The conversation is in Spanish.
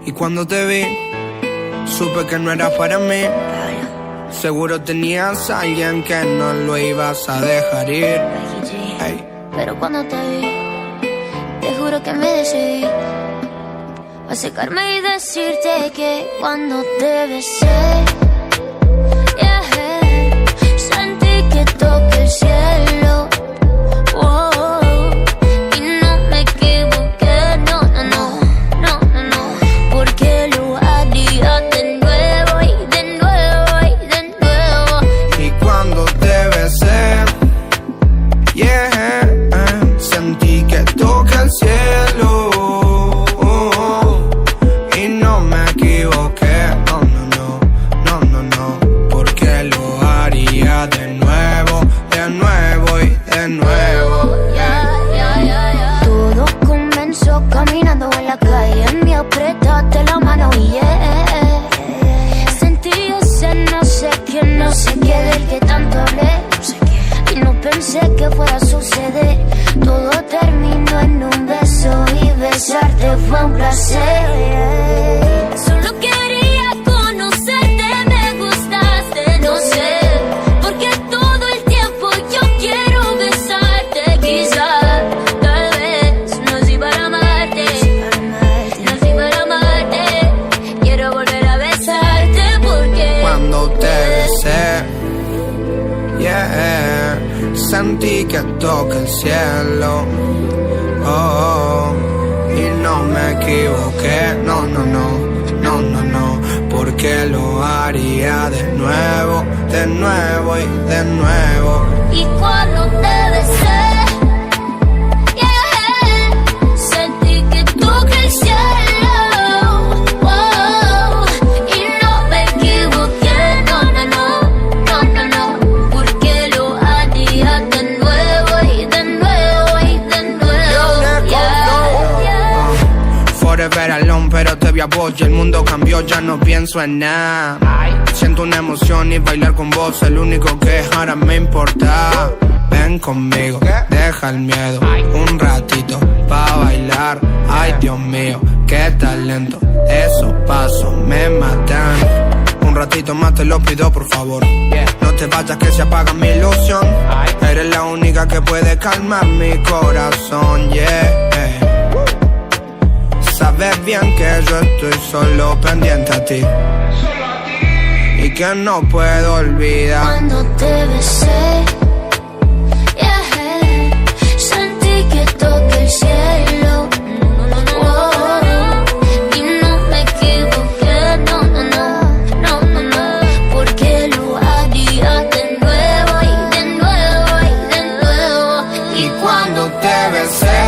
Y cuando te vi, supe que no era para mí. Seguro tenías a alguien que no lo ibas a dejar ir. Hey. Pero cuando te vi, te juro que me decidí a acercarme y decirte que cuando te besé, sentí que toqué el cielo. Y no me equivoqué, no, porque lo haría de nuevo y de nuevo y de nuevo. Y cuando te besé, sentí que toqué el cielo. Y no me equivoqué, no, porque lo haría de nuevo y de nuevo. Todo comenzó caminando en la calle, me apretaste la mano y sentí ese no sé qué del que tanto hablé. Y no pensé que fuera a suceder. Todo terminó en un beso y besarte fue un placer. Solo quería conocerte, me gustaste, no sé, porque todo el tiempo yo quiero besarte. Quizás, tal vez, nací para amarte, nací para amarte. Quiero volver a besarte porque cuando te besé, sentí que toqué el cielo. Y no me equivoqué, no, porque lo haría de nuevo y de nuevo. Y cuando te besé, sentí que toqué el cielo. Y no me equivoqué, no, porque lo haría de nuevo y de nuevo y de nuevo. Forever alone, pero te vi a vos y el mundo cambió, ya no pienso en nada. Siento una emoción y bailar con vos, el único que ahora me importa. Ven conmigo, deja el miedo, un ratito pa' bailar. Ay, Dios mío, qué talento, esos pasos me matan. Un ratito más te lo pido, por favor. No te vayas que se apaga mi ilusión. Eres la única que puede calmar mi corazón, Sabes bien que yo estoy solo pendiente a ti y que no puedo olvidar. Cuando te besé, sentí que toqué el cielo. Y no me equivoqué, no, porque lo haría de nuevo y de nuevo y de nuevo. Y cuando te besé,